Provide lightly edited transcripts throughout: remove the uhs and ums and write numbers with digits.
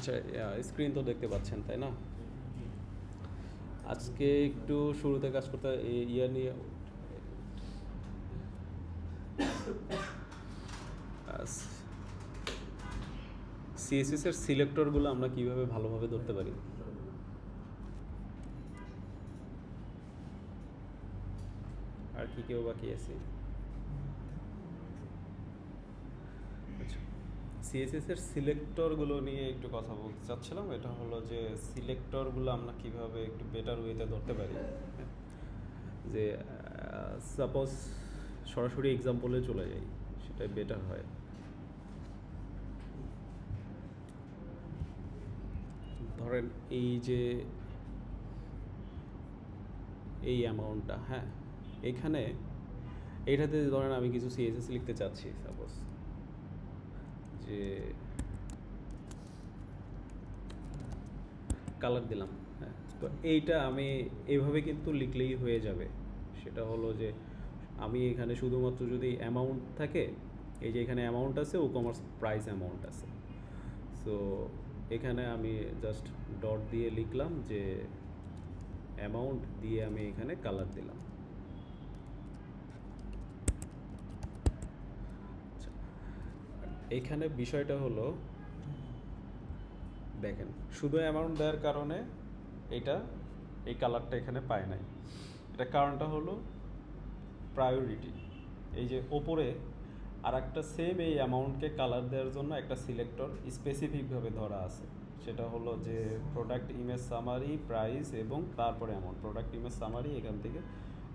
আচ্ছা, স্ক্রিন তো দেখতে পাচ্ছেন তাই না? আজকে একটু শুরুতে কাজ করতে ইয়ে নিয়ে সিএসএস এর সিলেক্টরগুলো আমরা কিভাবে ভালোভাবে ধরতে পারি। আর কি কেউ বাকি আছে? আচ্ছা, সিএসএস এর সিলেক্টরগুলো নিয়ে একটু কথা বলতে চাচ্ছিলাম। এটা হলো যে সিলেক্টরগুলো আমরা কিভাবে একটু বেটার ওয়েতে ধরতে পারি। যে সাপোজ সরাসরি এক্সাম্পলে চলে যাই, সেটাই বেটার হয়। ধরেন এই যে এই অ্যামাউন্টটা, হ্যাঁ, এখানে এইটাতে ধরেন আমি কিছু সিএসএস লিখতে চাচ্ছি, সাপোজ যে কালার দিলাম, হ্যাঁ, তো এইটা আমি এইভাবে কিন্তু লিখলেই হয়ে যাবে। সেটা হলো যে আমি এখানে শুধুমাত্র যদি অ্যামাউন্ট থাকে, এই যে এখানে অ্যামাউন্ট আছে, ও কমার্স প্রাইস অ্যামাউন্ট আছে, সো এখানে আমি জাস্ট ডট দিয়ে লিখলাম যে অ্যামাউন্ট দিয়ে আমি এখানে কালার দিলাম। আচ্ছা, এইখানে বিষয়টা হলো দেখেন, শুধু অ্যামাউন্ট দেওয়ার কারণে এটা এই কালারটা এখানে পায় নাই। এটা কারণটা হলো প্রায়োরিটি। এই যে ওপরে আর একটা সেম এই অ্যামাউন্টকে কালার দেওয়ার জন্য একটা সিলেক্টর স্পেসিফিকভাবে ধরা আছে। সেটা হলো যে প্রোডাক্ট ইমেজ সামারি, প্রাইস এবং তারপরে অ্যামাউন্ট। প্রোডাক্ট ইমেজ সামারি এখান থেকে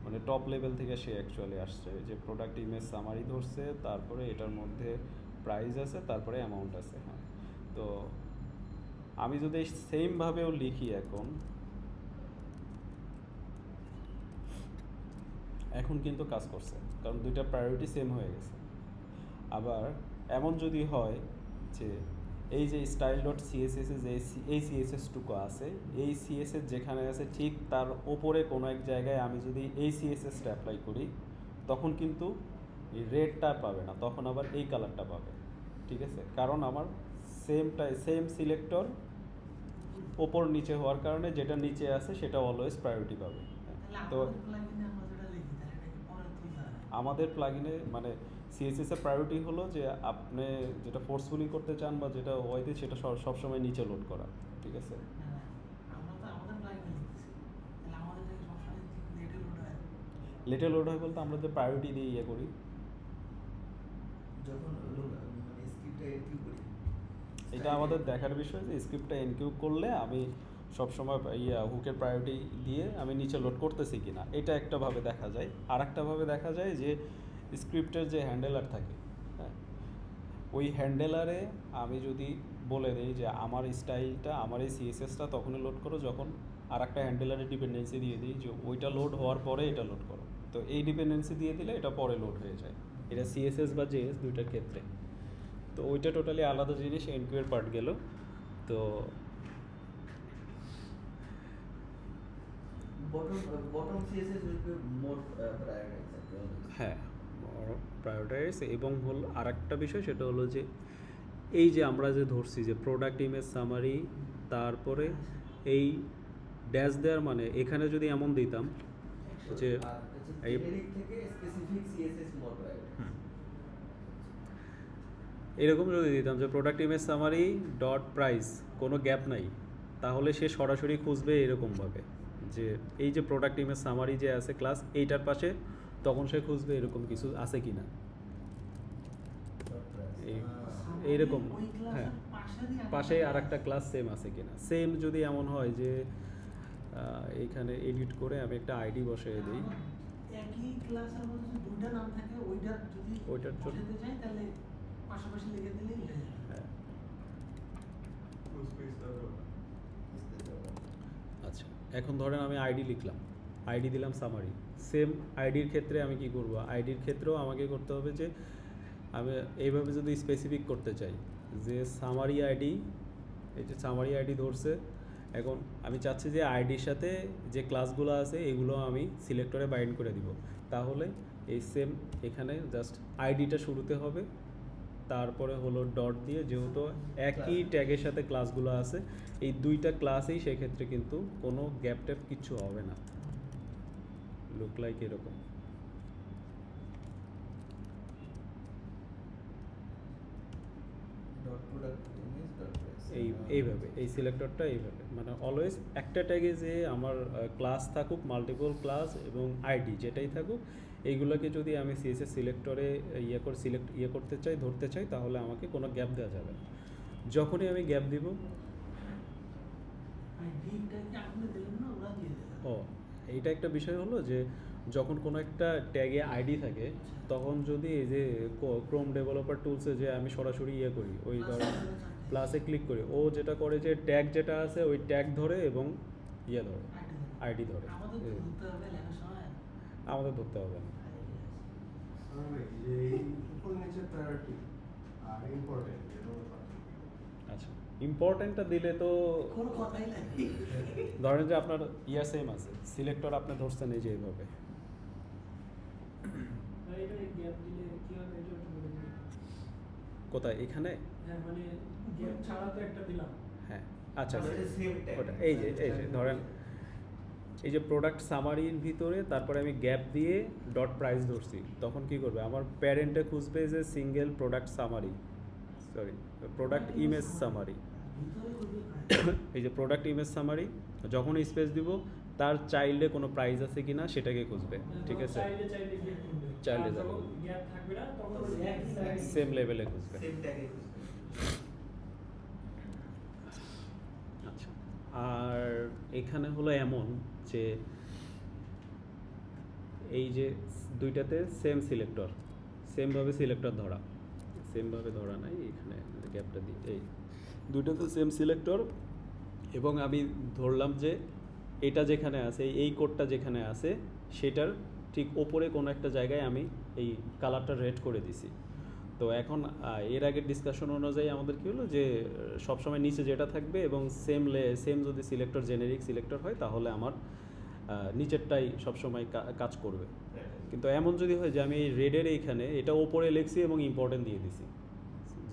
মানে টপ লেভেল থেকে সে অ্যাকচুয়ালি আসছে, যে প্রোডাক্ট ইমেজ সামারি ধরছে, তারপরে এটার মধ্যে প্রাইস আছে, তারপরে অ্যামাউন্ট আছে। হ্যাঁ, তো আমি যদি সেমভাবেও লিখি এখন কিন্তু কাজ করছে, কারণ দুইটা প্রায়োরিটি সেম হয়ে গেছে। আবার এমন যদি হয় যে এই যে স্টাইল ডট সিএসএস যে এই সিএসএসটুকু আছে, এই সিএসএস যেখানে আছে ঠিক তার ওপরে কোনো এক জায়গায় আমি যদি এই সিএসএসটা অ্যাপ্লাই করি, তখন কিন্তু এই রেডটা পাবে না, তখন আবার এই কালারটা পাবে। ঠিক আছে, কারণ আমার সেম সিলেক্টর ওপর নিচে হওয়ার কারণে যেটা নিচে আছে সেটা অলওয়েজ প্রায়োরিটি পাবে। তো আমাদের প্লাগইনে মানে সিএসএস এর প্রায়োরিটি হলো যে আপনি যেটা ফোর্সফুলি করতে চান বা যেটা ওয়াইতে, সেটা সবসময় নিচে লোড করা। ঠিক আছে, লেটে লোড হয় বলতে আমরা যে প্রায়োরিটি দিয়ে ইয়ে করি, যখন মানে স্ক্রিপ্টটা এনকিউ করি, এটা আমাদের দেখার বিষয় যে স্ক্রিপ্টটা এনকিউ করলে আমি সবসময় হুকের প্রায়োরিটি দিয়ে আমি নিচে লোড করতেছি কিনা, এটা একটাভাবে দেখা যায়। আর একটাভাবে দেখা যায় যে স্ক্রিপ্টের যে হ্যান্ডেলার থাকে, হ্যাঁ, ওই হ্যান্ডেলারে আমি যদি বলে দিই যে আমার স্টাইলটা, আমার এই সিএসএসটা তখনই লোড করো যখন আর একটা হ্যান্ডেলারে ডিপেন্ডেন্সি দিয়ে দিই যে ওইটা লোড হওয়ার পরে এটা লোড করো, তো এই ডিপেন্ডেন্সি দিয়ে দিলে এটা পরে লোড হয়ে যায়। এটা সিএসএস বা জেএস দুইটার ক্ষেত্রে। তো ওইটা টোটালি আলাদা জিনিস, এনকিউয়ের পার্ট গেল। তো bottom CSS will be more prioritized actually. হ্যাঁ, প্রায়োরিটাইজ। এবং হল আর একটা বিষয়, সেটা হলো যে এই যে আমরা যে ধরছি যে প্রোডাক্ট ইমেজ সামারি, তারপরে এই ড্যাশ দেওয়ার মানে এখানে যদি এমন দিতাম যে এই জেনেরিক থেকে স্পেসিফিক CSS more priority. এরকম যদি দিতাম যে product image summary dot price, কোনো গ্যাপ নাই, তাহলে সে সরাসরি খুঁজবে এরকমভাবে যে এই যে প্রোডাক্ট ইমেজ সামারি যে আছে ক্লাস এইটার পাশে, তখন সে খুঁজবে এরকম কিছু আছে কি না, এইরকম। হ্যাঁ, পাশে আর একটা ক্লাস সেম আছে কিনা। সেম যদি এমন হয় যে এইখানে এডিট করে আমি একটা আইডি বসিয়ে দিই, একই ক্লাসের মধ্যে যদি দুইটা নাম থাকে, ওইটার যদি বসাতে চাই তাহলে পাশাপাশি লিখে দিলেই হয়ে যাবে। হ্যাঁ, আচ্ছা, এখন ধরেন আমি আইডি লিখলাম, আইডি দিলাম সামারি। সেম আইডির ক্ষেত্রে আমি কি করব, আইডির ক্ষেত্রেও আমাকে করতে হবে যে আমি এইভাবে যদি স্পেসিফিক করতে চাই যে সামারি আইডি, এই যে সামারি আইডি ধরছে, এখন আমি চাচ্ছি যে আইডির সাথে যে ক্লাসগুলো আছে এগুলো আমি সিলেক্টরে বাইন্ড করে দিব, তাহলে এই সেম এখানে জাস্ট আইডিটা শুরুতে হবে, তারপরে হলো ডট দিয়ে, যেহেতু একই ট্যাগের সাথে ক্লাসগুলো আছে, এই দুইটা ক্লাসেই সেক্ষেত্রে কিন্তু কোনো গ্যাপ ট্যাপ কিচ্ছু হবে না, লুক লাইক এরকম। Dot product image dot price এইভাবে এই সিলেক্টরটা এইভাবে, মানে অলওয়েজ একটা ট্যাগে যে আমার ক্লাস থাকুক, মাল্টিপল ক্লাস এবং আইডি যেটাই থাকুক, এইগুলোকে যদি আমি সিএসএস সিলেক্টরে করতে চাই, ধরতে চাই, তাহলে আমাকে কোনো গ্যাপ দেওয়া যাবে না। যখনই আমি গ্যাপ দিব, মানে ডিপটা কি আপনি দিলেন না ওরা দিয়ে দেবে? ও এইটা একটা বিষয় হলো যে যখন কোনো একটা ট্যাগে আইডি থাকে, তখন যদি এই যে ক্রোম ডেভেলপার টুলসে যে আমি সরাসরি করি, ওই ধর প্লাসে ক্লিক করি, ও যেটা করে যে ট্যাগ যেটা আছে ওই ট্যাগ ধরে এবং ধরে আইডি ধরে। আমাদের তো ধরতে হবে লেখার সময়। আমাদের ধরতে হবে না। যে উপর নিচে প্রায়োরিটি আর ইম্পর্টেন্ট আচ্ছা, ইম্পর্টেন্টটা দিলে তো কোনো কথাই নাই। ধরেন যে আপনার সেম আছে, সিলেক্টর আপনি ধরছেন এই যে এইভাবে, এটা গ্যাপ দিলে কি হবে এটা একটু বলে দিন। কোথায় এখানে? হ্যাঁ মানে গ্যাপ ছাড়া তো একটা দিলাম। হ্যাঁ আচ্ছা, সেম ট্যাগ ওটা এই যে ধরেন এই যে প্রোডাক্ট সামারির ভিতরে তারপরে আমি গ্যাপ দিয়ে ডট প্রাইস ধরছি, তখন কি করবে, আমার প্যারেন্টে খুঁজবে যে single product summary, sorry product image summary, ভিতরে করবে প্রায়। এই যে প্রোডাক্ট ইমেজ সামারি, যখন স্পেস দিব তার চাইল্ডে কোনো প্রাইস আছে কিনা সেটাকে খুঁজবে, ঠিক আছে, চাইলে গ্যাপ করবে। চাইলে আর যাবে। যখন গ্যাপ থাকবে না তখন তখন একই লাগে। সেম লেভেলে খুঁজবে। সেম ট্যাগে আচ্ছা, আর এখানে হলো এমন যে এই যে দুইটাতে সেম সিলেক্টর, সেমভাবে সিলেক্টর ধরা, সেমভাবে ধরা নাই, এখানে গ্যাপটা দিই, এই দুইটাতে সেম সিলেক্টর, এবং আমি ধরলাম যে এটা যেখানে আছে, এই কোডটা যেখানে আছে সেটার ঠিক ওপরে কোনো একটা জায়গায় আমি এই কালারটা রেড করে দিছি। তো এখন এর আগের ডিসকাশন অনুযায়ী আমাদের কী হলো যে সবসময় নিচে যেটা থাকবে এবং সেম যদি সিলেক্টর জেনেরিক সিলেক্টর হয়, তাহলে আমার নিচেরটাই সবসময় কাজ করবে। কিন্তু এমন যদি হয় যে আমি এই রেডের এইখানে এটা ওপরে লিখছি এবং ইম্পর্টেন্ট দিয়ে দিছি,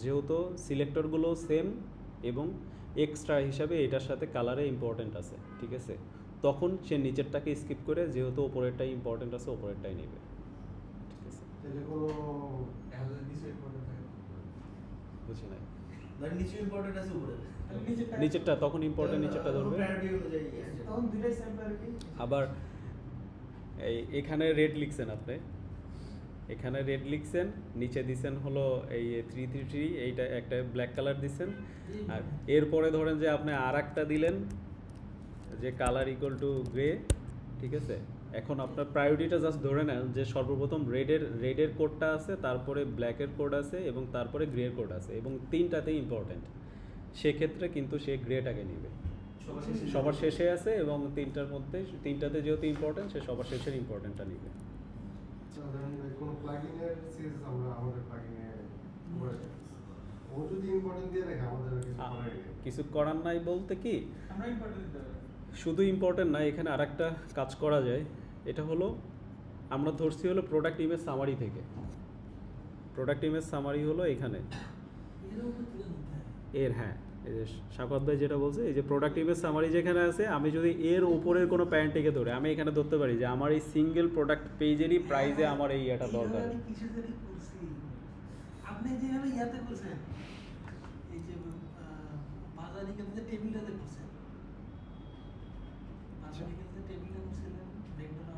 যেহেতু সিলেক্টরগুলো সেম এবং এক্সট্রা হিসাবে এটার সাথে কালারে ইম্পর্টেন্ট আছে, ঠিক আছে, তখন সে নিচেরটাকে স্কিপ করে যেহেতু ওপরেরটাই ইম্পর্টেন্ট আছে ওপরেরটাই নেবে, ঠিক আছে। তাহলে কোনো বুঝি নাই, মানে নিচে ইম্পর্টেন্ট আছে উপরে নিচেরটা তখন ইম্পর্টেন্ট নিচেরটা ধরবে। প্রায়োরিটি অনুযায়ী আছে। তখন দুইটাই সেম প্রায়োরিটি। আবার এখানে রেড লিখছেন আপনি, এখানে রেড লিখছেন, নিচে দিছেন হলো এই 333, এইটা একটা ব্ল্যাক কালার দিছেন, আর এরপরে ধরেন যে আপনি আর একটা দিলেন যে কালার ইকুয়াল টু গ্রে, ঠিক আছে। এখন আপনার প্রায়োরিটিটা জাস্ট ধরে নেন যে সর্বপ্রথম রেডের কোডটা আছে, তারপরে ব্ল্যাকের কোড আছে এবং তারপরে গ্রের কোড আছে, এবং তিনটাতেই ইম্পর্টেন্ট, সেক্ষেত্রে কিন্তু সে গ্রেটাকে নেবে, সবার শেষে আছে এবং তিনটার মধ্যে তিনটাতে যেহেতু ইম্পর্টেন্ট, সে সবার শেষের ইম্পর্টেন্টটা নেবে। কোনো প্লাগইনের সিজ আমরা আমাদের প্লাগইনে ও যদি ইম্পর্টেন্ট দিয়ে রাখে আমাদের আর কিছু করার নেই। কিছু করার নাই বলতে কি, আমরা ইম্পর্টেন্ট দিতে হবে। শুধু ইম্পর্টেন্ট না, এখানে আরেকটা কাজ করা যায়, এটা হলো আমরা ধরছি হলো প্রোডাক্ট ইমেজ সামারি থেকে, প্রোডাক্ট ইমেজ সামারি হলো এখানে এর উপর তুলে ধরতে হবে। এর, হ্যাঁ এই যে শাকত ভাই যেটা বলছে, এই যে প্রোডাক্ট ইমেজ সামারি যেখানে আছে, আমি যদি এর উপরের কোনো প্যারেন্টটিকে ধরে আমি এখানে ধরতে পারি যে আমার এই সিঙ্গেল প্রোডাক্ট পেজেরই প্রাইজে আমার এই এটা দরকার। এইভাবে আমি কিছু জানি করছি। আপনি যেভাবে ইয়াতে করছেন, এই যে বাজারি ক্ষেত্রে টেবিলটাতে করছেন, বাজারি ক্ষেত্রে টেবিলটা করছিলেন ভেক্টর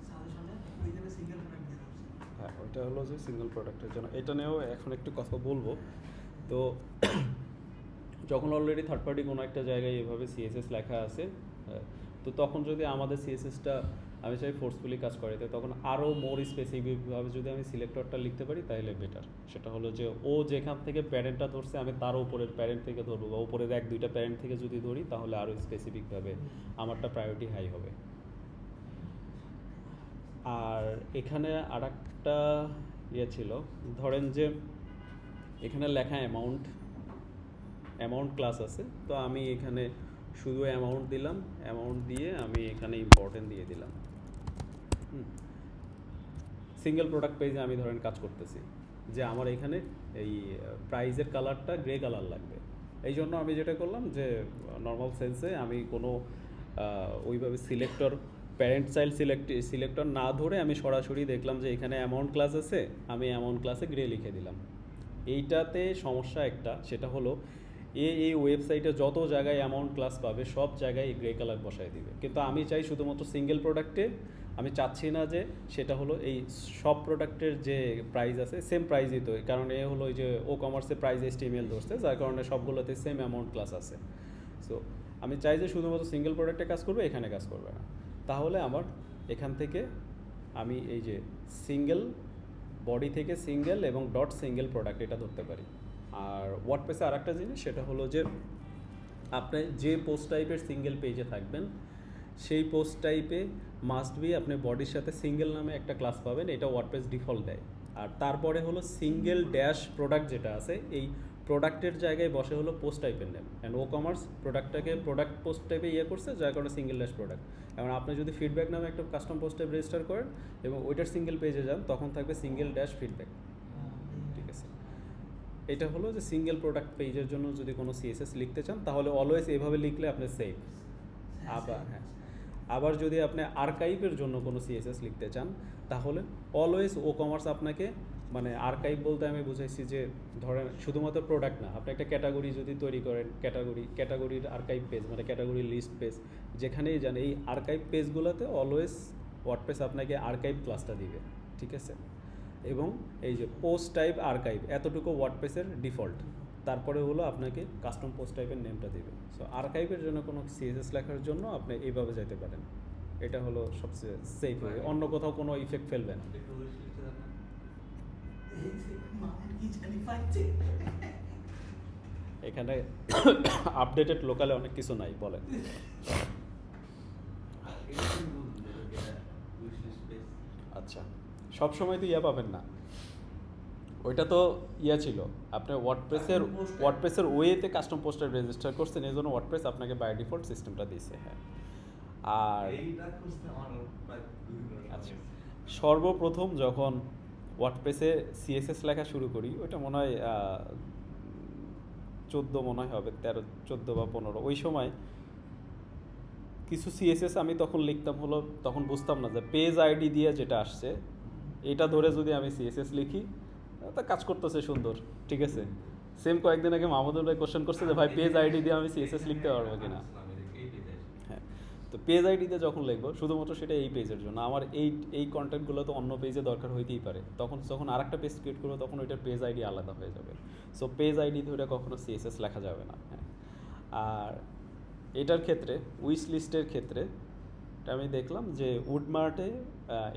সাজেশনে, ওইখানে সিঙ্গেল প্রোডাক্ট দিয়ে করছেন। হ্যাঁ, ওইটা হলো যে সিঙ্গেল প্রোডাক্টের জন্য, এটা নিয়েও এখন একটু কথা বলবো। তো যখন অলরেডি থার্ড পার্টি কোনো একটা জায়গায় এভাবে সিএসএস লেখা আছে, তো তখন যদি আমাদের সিএসএসটা আমি চাই ফোর্সফুলি কাজ করাইতে, তখন আরও মোর স্পেসিফিকভাবে যদি আমি সিলেক্টরটা লিখতে পারি তাহলে বেটার। সেটা হলো যে ও যেখান থেকে প্যারেন্টটা ধরছে আমি তার উপরের প্যারেন্ট থেকে ধরবো, বা উপরের এক দুইটা প্যারেন্ট থেকে যদি ধরি তাহলে আরও স্পেসিফিকভাবে আমারটা প্রায়োরিটি হাই হবে। আর এখানে আর একটা ছিল, ধরেন যে এখানে লেখা অ্যামাউন্ট ক্লাস আছে, তো আমি এখানে শুধু অ্যামাউন্ট দিলাম, অ্যামাউন্ট দিয়ে আমি এখানে ইম্পর্টেন্ট দিয়ে দিলাম। সিঙ্গেল প্রোডাক্ট পেজে আমি ধরেন কাজ করতেছি, যে আমার এখানে এই প্রাইজের কালারটা গ্রে কালার লাগবে। এই জন্য আমি যেটা করলাম যে নর্মাল সেন্সে আমি কোনো ওইভাবে সিলেক্টর প্যারেন্ট চাইল্ড সিলেক্টর না ধরে আমি সরাসরি দেখলাম যে এখানে অ্যামাউন্ট ক্লাস আছে, আমি অ্যামাউন্ট ক্লাসে গ্রে লিখে দিলাম। এইটাতে সমস্যা একটা, সেটা হলো এই ওয়েবসাইটে যত জায়গায় অ্যামাউন্ট ক্লাস পাবে সব জায়গায় গ্রে কালার বসায় দিবে, কিন্তু আমি চাই শুধুমাত্র সিঙ্গেল প্রোডাক্টে, আমি চাচ্ছি না যে সেটা হলো এই সব প্রোডাক্টের যে প্রাইস আছে সেম প্রাইসই, তো কারণ এ হলো ওই যে ও কমার্সে প্রাইস HTML ধরছে, যার কারণে সবগুলোতে সেম অ্যামাউন্ট ক্লাস আছে। সো আমি চাই যে শুধুমাত্র সিঙ্গেল প্রোডাক্টে কাজ করবে, এখানে কাজ করবে না। তাহলে আমার এখান থেকে আমি এই যে সিঙ্গেল বডি থেকে সিঙ্গেল এবং ডট সিঙ্গেল প্রোডাক্ট এটা ধরতে পারি। আর ওয়ার্ডপ্রেসে আর একটা জিনিস, সেটা হলো যে আপনি যে পোস্ট টাইপের সিঙ্গেল পেজে থাকবেন সেই পোস্ট টাইপে মাস্ট বি আপনি বডির সাথে সিঙ্গেল নামে একটা ক্লাস পাবেন, এটা ওয়ার্ডপ্রেস ডিফল্ট দেয়। আর তারপরে হলো সিঙ্গেল ড্যাশ প্রোডাক্ট যেটা আছে, এই প্রোডাক্টের জায়গায় বসে হলো পোস্ট টাইপের নেম, অ্যান্ড ও কমার্স প্রোডাক্টটাকে প্রোডাক্ট পোস্ট টাইপে করছে, যার কারণে সিঙ্গেল ড্যাশ প্রোডাক্ট। এবং আপনি যদি ফিডব্যাক নামে একটা কাস্টম পোস্ট টাইপ রেজিস্টার করেন এবং ওইটার সিঙ্গেল পেজে যান, তখন থাকবে সিঙ্গেল ড্যাশ ফিডব্যাক। ঠিক আছে, এটা হলো যে সিঙ্গেল প্রোডাক্ট পেজের জন্য যদি কোনো CSS লিখতে চান তাহলে অলওয়েজ এভাবে লিখলে আপনি সেভ। আবার যদি আপনি আর্কাইভের জন্য কোনো CSS লিখতে চান তাহলে অলওয়েজ ও কমার্স আপনাকে, মানে আর্কাইভ বলতে আমি বুঝাইছি যে ধরেন শুধুমাত্র প্রোডাক্ট না, আপনি একটা ক্যাটাগরি যদি তৈরি করেন, ক্যাটাগরির আর্কাইভ পেজ, মানে ক্যাটাগরি লিস্ট পেজ, যেখানেই যান এই আর্কাইভ পেজগুলোতে অলওয়েজ ওয়ার্ডপ্রেস আপনাকে আর্কাইভ ক্লাসটা দিবে। ঠিক আছে, এবং এই যে পোস্ট টাইপ আর্কাইভ এতটুকু ওয়ার্ডপ্রেসের ডিফল্ট, তারপরে হলো আপনাকে কাস্টম পোস্ট টাইপের নেমটা দিবে। সো আর্কাইভের জন্য কোনো CSS লেখার জন্য আপনি এইভাবে যেতে পারেন, এটা হলো সবচেয়ে সেফ ওয়ে, অন্য কোথাও কোনো ইফেক্ট ফেলবে না। এখানে আপডেটেড লোকালে অনেক কিছু নাই, বলেন। আচ্ছা, সব সময় তো ইয়া পাবেন না, ওইটা তো ইয়া ছিল, আপনি ওয়ার্ডপ্রেসের ওয়েতে কাস্টম পোস্টার রেজিস্টার করছেন, এই জন্য ওয়ার্ডপ্রেস আপনাকে বাই ডিফল্ট সিস্টেমটা দিয়েছে। হ্যাঁ, আর আচ্ছা, সর্বপ্রথম যখন ওয়ার্ডপ্রেসে CSS লেখা শুরু করি, ওইটা মনে হয় 14 মনে হয় হবে, 14 বা 15, ওই সময় কিছু CSS আমি তখন লিখতাম হলো, তখন বুঝতাম না যে পেজ আইডি দিয়ে যেটা আসছে এটা ধরে যদি আমি CSS লিখি তা কাজ করতেছে সুন্দর। ঠিক আছে, সেম কয়েকদিন আগে মাহমুদুল ভাই কোশ্চেন করছে যে ভাই পেজ আইডি দিয়ে আমি CSS লিখতে পারবো কিনা। হ্যাঁ, তো পেজ আইডি দিয়ে যখন লিখবো শুধুমাত্র সেটা এই পেজের জন্য, আমার এই কন্টেন্টগুলো তো অন্য পেজে দরকার হইতেই পারে, তখন যখন আর একটা পেজ ক্রিয়েট করবো তখন ওইটার পেজ আইডি আলাদা হয়ে যাবে। সো পেজ আইডি ধরে কখনো CSS লেখা যাবে না। হ্যাঁ, আর এটার ক্ষেত্রে উইশ লিস্টের ক্ষেত্রে আমি দেখলাম যে উডমার্টে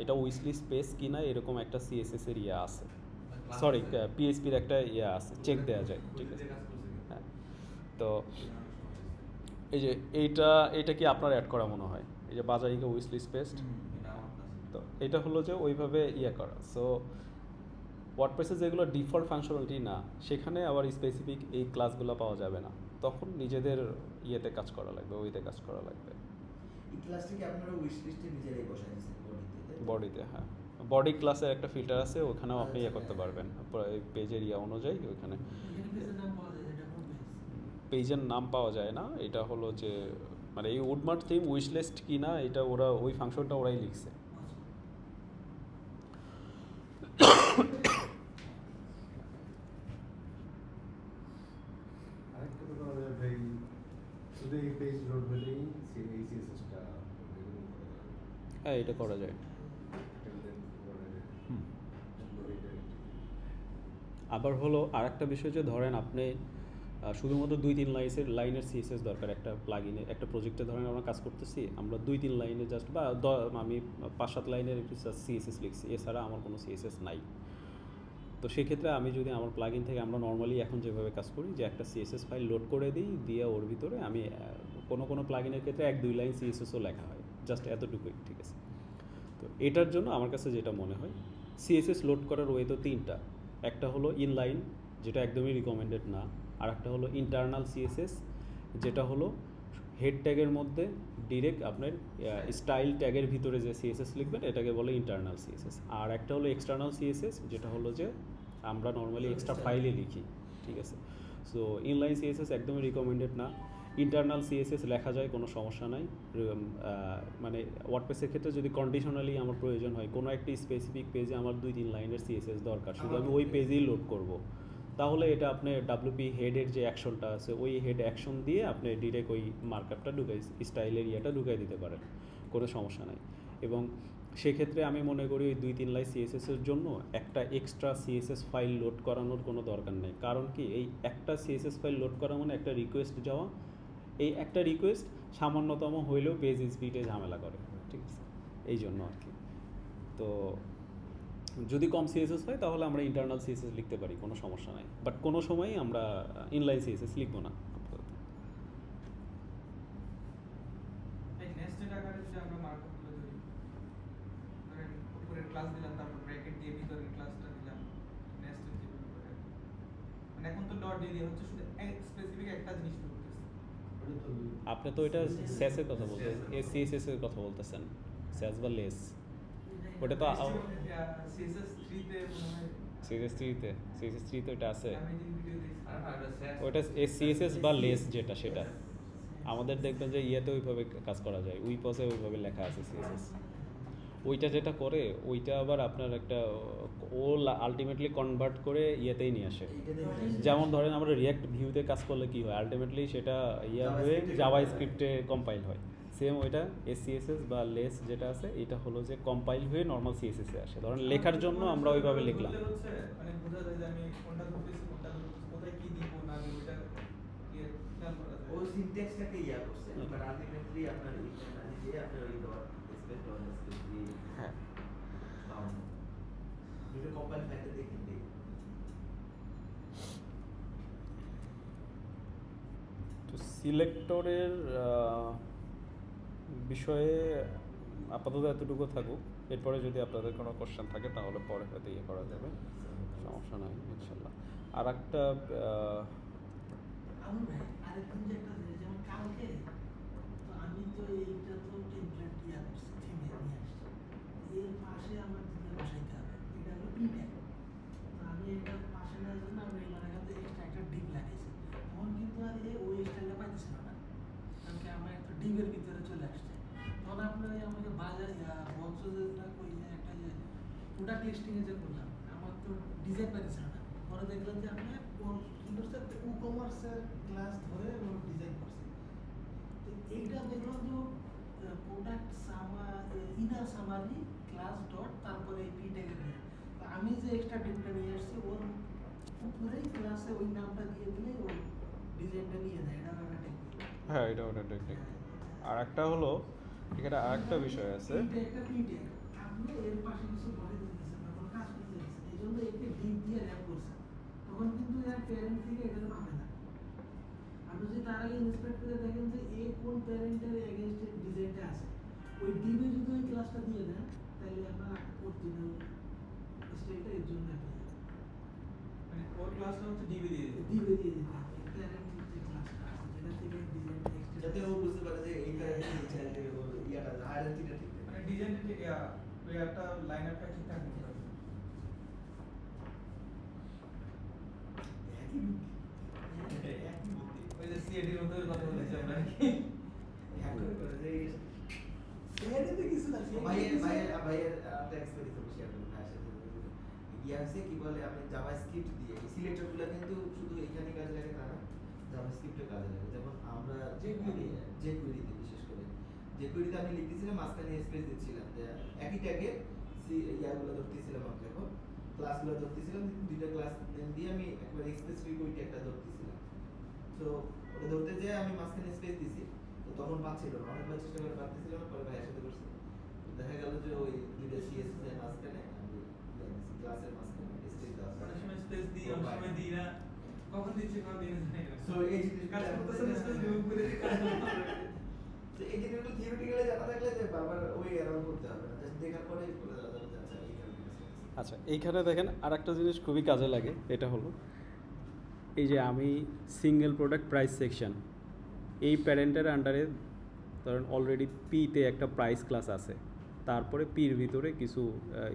এটা উইশ লিস্ট পেজ কিনা এরকম একটা CSS এর ইয়ে আছে, সরি PHP-র একটা ইয়ে আছে, চেক দেওয়া যায়। ঠিক আছে, হ্যাঁ, তো এই যে এইটা কি আপনার অ্যাড করা মনে হয়, এই যে বাজারিকা উইশ লিস্ট পেস্ট, তো এটা হলো যে ওইভাবে ইয়ে করা। সো ওয়ার্ডপ্রেসে যেগুলো ডিফল্ট ফাংশনালিটি না, সেখানে আবার স্পেসিফিক এই ক্লাসগুলো পাওয়া যাবে না, তখন নিজেদের ইয়েতে কাজ করা লাগবে, ওইতে কাজ করা লাগবে। এই ক্লাসটাকে আপনারা উইশ লিস্টে নিজেরাই বসাই দিয়েছেন বডিতে? বডিতে, হ্যাঁ, বডি ক্লাসের একটা ফিল্টার আছে, ওখানেও আপনি ইয়ে করতে পারবেন পেজের ইয়ে অনুযায়ী। ওইখানে পেজের নাম পাওয়া যায় না, এটা হলো যে মানে এই উডমার্ট থিম উইশ লিস্ট কি না, এটা ওরা ওই ফাংশনটা ওরাই লিখছে। আরেকটা কথা হলো ভাই, শুধু এই পেজ লোড হলেই এই CSS-টা হ্যাঁ, এটা করা যায়। আবার হলো আর একটা বিষয় যে ধরেন আপনি শুধুমাত্র 2-3 লাইনের CSS দরকার একটা প্লাগইনে, একটা প্রজেক্টে ধরেন আমরা কাজ করতেছি, আমরা 2-3 লাইনে জাস্ট বা আমি 5-7 লাইনের একটু CSS লিখছি, এছাড়া আমার কোনো CSS নাই। তো সেক্ষেত্রে আমি যদি আমার প্লাগইন থেকে, আমরা নর্মালি এখন যেভাবে কাজ করি যে একটা CSS ফাইল লোড করে দিই, দিয়ে ওর ভিতরে আমি কোনো প্লাগইনের ক্ষেত্রে 1-2 লাইন CSSও লেখা হয়, জাস্ট এতটুকুই। ঠিক আছে, তো এটার জন্য আমার কাছে যেটা মনে হয় CSS লোড করার ওয়ে তো 3টা, একটা হলো ইনলাইন যেটা একদমই রিকমেন্ডেড না, আর একটা হলো ইন্টারনাল CSS যেটা হলো হেড ট্যাগের মধ্যে ডিরেক্ট আপনার স্টাইল ট্যাগের ভিতরে যে CSS লিখবেন এটাকে বলে ইন্টারনাল CSS, আর একটা হলো এক্সটার্নাল CSS যেটা হলো যে আমরা নর্মালি এক্সট্রা ফাইলে লিখি, ঠিক আছে? সো ইনলাইন সিএসএস একদমই রিকমেন্ডেড না। ইন্টারনাল সিএসএস লেখা যায়, কোনো সমস্যা নাই। মানে ওয়ার্ডপ্রেসের ক্ষেত্রে যদি কন্ডিশনালি আমার প্রয়োজন হয়, কোনো একটি স্পেসিফিক পেজে আমার 2-3 লাইনের সিএসএস দরকার, শুধু আমি ওই পেজেই লোড করব, তাহলে এটা আপনি ডাব্লিউপি হেডের যে অ্যাকশনটা আছে ওই হেড অ্যাকশন দিয়ে আপনি ডিরেক্ট ওই মার্কআপটা ঢুকাই, স্টাইলের ইয়েটা ঢুকাই দিতে পারেন, কোনো সমস্যা নাই। এবং সেক্ষেত্রে আমি মনে করি ওই 2-3 লাইন সিএসএসের জন্য একটা এক্সট্রা সিএসএস ফাইল লোড করানোর কোনো দরকার নেই। কারণ কি, এই একটা সিএসএস ফাইল লোড করা মানে একটা রিকোয়েস্ট যাওয়া, এই একটা রিকোয়েস্ট সামান্যতম হইলেও পেজ স্পিডে ঝামেলা করে, ঠিক আছে? এই জন্য আর কি। তো যদি কম সিএসএস হয় তাহলে আমরা ইন্টারনাল সিএসএস লিখতে পারি, কোনো সমস্যা নাই। বাট কোনো সময়ই আমরা ইনলাইন সিএসএস লিখবো না। এই নেস্টেড আকারে যদি আমরা মার্কআপগুলো ধরি, ধরেন উপরের ক্লাস দিলাম, তারপর ব্র্যাকেট দিয়ে ভিতরের ক্লাসটা দিলাম, নেস্টেড যেভাবে করে, মানে এখন তো ডট দিয়ে হচ্ছে শুধু স্পেসিফিক একটা জিনিস করতেছে। আপনি তো এটা স্যাসের কথা বলতেছেন, সিএসএস এর কথা বলতেছেন, স্যাস বা লেস। ওটা তো সিএসএস 3 তে মনে হয় সিএসএস 3 তে ওটা আছে, আমি যে ভিডিও দেখছি ওটা সিএসএস বা লেস যেটা, সেটা আমাদের দেখবেন যে ইয়েতে ওইভাবে কাজ করা যায়, উইপসে ওইভাবে লেখা আছে সিএসএস। ওইটা যেটা করে ওইটা আবার আপনার একটা ও আলটিমেটলি কনভার্ট করে ইয়েতেই নিয়ে আসে। যেমন ধরেন আমরা রিয়াক্ট ভিউতে কাজ করলে কি হয়, আলটিমেটলি সেটা ইয়া হয়ে জাভা স্ক্রিপ্টে কম্পাইল হয়। সেম ওইটা এসসিএসএস বা লেস যেটা আছে, এটা হলো যে কম্পাইল হয়ে নর্মাল সিএসএসে আসে। ধরেন লেখার জন্য আমরা ওইভাবে লিখলাম, হচ্ছে মানে বোঝা যায় যে আমি কোনটা ধরতেছি কোনটা ধরতেছি, কোথায় কি দিব না দিব, এটা খেয়াল করা যায়। ও সিনট্যাক্সটাকে ইয়া করছে, বাট আলটিমেটলি আপনার ইন্টারনালি যে আপনার ওই ডট স্পেস দিয়ে হ্যাঁ। দুটো কম্পাইল ফাইলটা দেখে দিই। তো সিলেক্টরের বিষয়ে আপাতত এতটুকু থাকুক। এরপরে যদি আপনাদের কোনো কোশ্চেন থাকে তাহলে পরে হয়তো ইয়ে করা যাবে, সমস্যা নয় ইনশাল্লাহ। আর একটা আমি ভাই আরেকদিন যে একটা জিনিস, যেমন কালকে তো আমি তো এইটা তো টেমপ্লেট ইয়া করছি, থিমে নিয়ে আসছি, এর পাশে আমার দিকে বসাইতে হবে, এটা হলো পি ট্যাগ। তো আমি এটার পাশে নেওয়ার জন্য আমি এখানে এক্সট্রা একটা ডিপ লাগাইছি, তখন কিন্তু আর ওই স্টাইলটা পাইতেছিল না, কারণ কি আমার একটা ডিপের ভিতরে চলে আসছে। তখন আপনার আমাকে বাজার বলছো যে ওই যে একটা যে প্রোডাক্ট লিস্টিংয়ে যে করলাম, আমার তো ডিজাইন পাইতেছিল না। পরে দেখলাম যে আপনি ই কমার্সের ক্লাস ধরে ডিজাইন করছে। তো এইটা দেখলাম যে product inner summary class dot তারপরে এই পি ট্যাগের। তো আমি যে এক্সট্রা ডিপটা নিয়ে আসছি ওর উপরেই ক্লাসে ওই নামটা দিয়ে দিলে ওই ডিজাইনটা নিয়ে দেয়। এটা একটা টেকনিক। হ্যাঁ, এটা ওটা টেকনিক। আর একটা হলো এখানে আর একটা বিষয় আছে, একটা পি ট্যাগ আপনি এর পাশে কিছু বলে দিতেছেন না, কোনো কাজ করতে দিচ্ছেন, এই জন্য একে ডিপ দিয়ে র্যাপ করছেন, তখন কিন্তু এর প্যারেন্ট থেকে এটা পাবে না। আপনি যদি তার আগে ইন্সপেক্ট করে দেখেন যে এই কোন প্যারেন্টের এগেইনস্টে ডিজাইনটা আছে, ওই ডিবে যদি ওই ক্লাসটা দিয়ে দেন তাহলে আপনার অরিজিনাল স্টাইলটা এর জন্য মানে ওর ক্লাসটা হচ্ছে ডিবি দিয়ে দিতে হবে। ডিবে দিয়ে দিতে হবে। প্যারেন্ট যে ক্লাসটা আছে যেটা থেকে ডিজাইনটা যাতে ও এক্সটেন্ড বুঝতে পারে যে এই প্যারেন্টের চাইলে ওর ইয়াটা হায়ারার্কিটা ঠিক মানে ডিজাইনটা ঠিক ওই একটা লাইন আপটা ঠিকঠাক করতে হবে। একই বুদ্ধি। একই বুদ্ধি। ওই যে সিএডির মতো কথা বলেছি আমরা কি হ্যাঁ করে যে এটাতে কিছু না ভাইয়ের একটা এক্সপেরিয়েন্স শেয়ার করব ভাইয়ের সাথে। ইয়া আছে কি বলে, আমি জাভাস্ক্রিপ্ট দিয়ে এই সিলেক্টরগুলো কিন্তু শুধু এইখানে কাজে লাগে তা না, জাভাস্ক্রিপ্টে কাজে লাগে। যেমন আমরা যে কুইরিতে বিশেষ করে যে কুইরিতে আমি লিখতেছিলাম মাঝখানে স্পেস দিচ্ছিলাম, যে একই ট্যাগে ইয়াগুলো ধরতেছিলাম, আমি দেখো ক্লাসগুলো ধরতেছিলাম, দুইটা ক্লাস নেম দিয়ে আমি একবার স্পেসিফিক ওই ট্যাগটা ধরতেছিলাম। তো ওটা ধরতে যেয়ে আমি মাঝখানে স্পেস দিছি, তো তখন পাচ্ছিল না, অনেকবার চেষ্টা করে পাচ্ছিলাম না, পরে ভাইয়ের সাথে করছি, দেখা গেল যে ওই দুইটা সিএসএস এর মাঝখানে আমি ক্লাসের মাঝখানে স্পেস দেওয়া অনেক সময় স্পেস দিই, অনেক সময় দিই না, কখন দিচ্ছি কখন দিই না জানি না। সো এই জিনিসগুলো কাজ করতেছেন স্পেস রিমুভ করে দিই, কাজ করতেছেন। তো এই জিনিসগুলো থিওরিটিক্যালি জানা থাকলে যে বারবার ওই অ্যারাউন্ড করতে হবে না, জাস্ট দেখার পরেই বলে দেওয়া যাবে যে আচ্ছা এই কারণে। আচ্ছা এইখানে দেখেন আর একটা জিনিস খুবই কাজে লাগে, এটা হলো এই যে আমি সিঙ্গেল প্রোডাক্ট প্রাইস সেকশন, এই প্যারেন্টের আন্ডারে ধরেন অলরেডি পিতে একটা প্রাইস ক্লাস আছে, তারপরে পির ভিতরে কিছু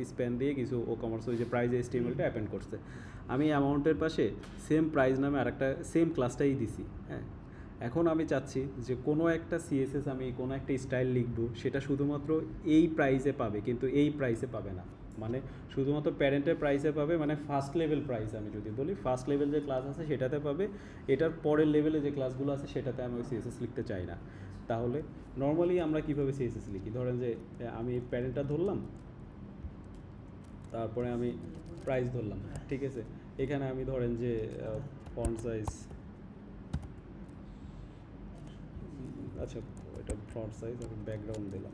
স্প্যান দিয়ে কিছু ও কমার্স ওই যে প্রাইস এস্টিমেটটা অ্যাপেন্ড করছে। আমি অ্যামাউন্টের পাশে সেম প্রাইস নামে আরেকটা সেম ক্লাসটাই দিছি, হ্যাঁ। এখন আমি চাচ্ছি যে কোনো একটা সিএসএস আমি কোনো একটা স্টাইল লিখবো, সেটা শুধুমাত্র এই প্রাইসে পাবে, কিন্তু এই প্রাইসে পাবে না। মানে শুধুমাত্র প্যারেন্টের প্রাইসে পাবে, মানে ফার্স্ট লেভেল প্রাইস আমি যদি বলি, ফার্স্ট লেভেল যে ক্লাস আছে সেটাতে পাবে, এটার পরের লেভেলে যে ক্লাসগুলো আছে সেটাতে আমি ওই সিএসএস লিখতে চাই না। তাহলে নর্মালি আমরা কীভাবে সিএসএস লিখি, ধরেন যে আমি প্যারেন্টটা ধরলাম, তারপরে আমি প্রাইস ধরলাম, ঠিক আছে। এখানে আমি ধরেন যে ফন্ট সাইজ, আচ্ছা এটা ফ্রন্ট সাইজ, আমি ব্যাকগ্রাউন্ড দিলাম,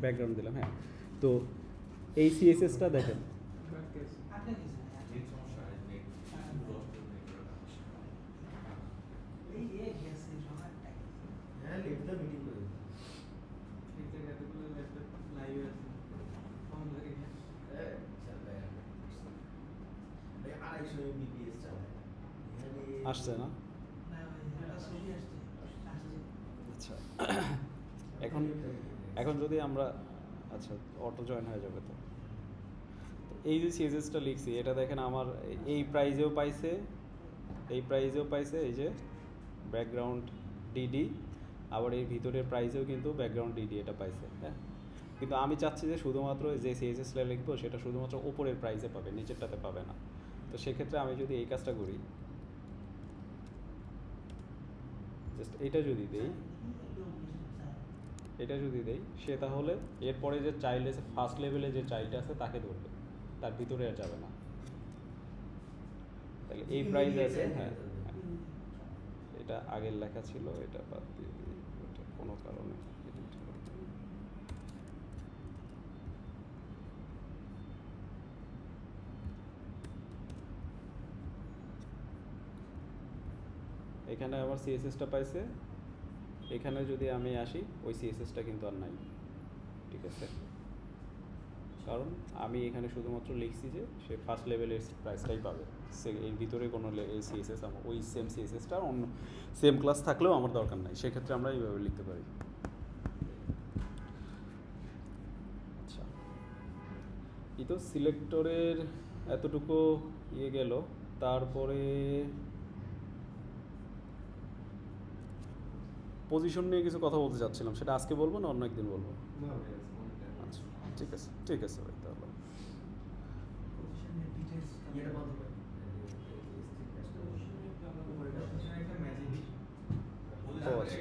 ব্যাকগ্রাউন্ড দিলাম, হ্যাঁ। তো এই সিএসএসটা দেখেন, আটকে গেছে। এই গেছে সবারটা গেছে। হ্যাঁ লেট দ্য মিটিং করে দিন। ঠিক জায়গায় এতগুলো ল্যাপটপ লাইভ আছে ফোন লাগে না। চলবে ভাই 250 এমবিপিএস চালায় এখানে আসছে না? না ভাই এটা ছবি আসছে। আচ্ছা এখন এখন যদি আমরা, আচ্ছা অটো জয়েন হয়ে যাবে তো। তো এই যে সিএসএসটা লিখছি, এটা দেখেন আমার এই প্রাইজেও পাইছে, এই প্রাইজেও পাইছে, এই যে ব্যাকগ্রাউন্ড ডিডি, আবার এই ভিতরের প্রাইজেও কিন্তু ব্যাকগ্রাউন্ড ডিডি এটা পাইছে, হ্যাঁ। কিন্তু আমি চাচ্ছি যে শুধুমাত্র যে সিএসএসটা লিখবো সেটা শুধুমাত্র ওপরের প্রাইজে পাবে, নিচেরটাতে পাবে না। তো সেক্ষেত্রে আমি যদি এই কাজটা করি, জাস্ট এটা যদি দেই, এটা যদি দেই, সে তাহলে এরপরে যে চাইল্ড আছে, ফার্স্ট লেভেলে যে চাইল্ড আছে তাকে ধরবে, তার ভিতরে আর যাবে না। তাহলে এই প্রাইস আছে, হ্যাঁ, এটা আগের লেখা ছিল, এটা বাদ দিয়ে দিই, এটা কোনো কারণে edit করতে হবে। এখানে আমার সিএসএসটা পাইছে, এখানে যদি আমি আসি ওই সিএসএসটা কিন্তু আর নাই, ঠিক আছে। কারণ আমি এখানে শুধুমাত্র লিখছি যে সে ফার্স্ট লেভেলের প্রাইসটাই পাবে, সে এর ভিতরে কোনো সিএসএস আমার ওই সেম সিএসএসটা অন্য সেম ক্লাস থাকলেও আমার দরকার নাই, সেক্ষেত্রে আমরা এইভাবে লিখতে পারি। আচ্ছা, এই তো সিলেক্টরের এতটুকু ইয়ে গেল। তারপরে পজিশন নিয়ে কিছু কথা বলতে চাচ্ছিলাম, সেটা আজকে বলবো না অন্য একদিন বলবো? না ভাই আচ্ছা ঠিক আছে, ঠিক আছে ভাই তাহলে। পজিশনের ডিটেইলস এটা বন্ধ করে একটা ম্যাজিক ও আচ্ছা।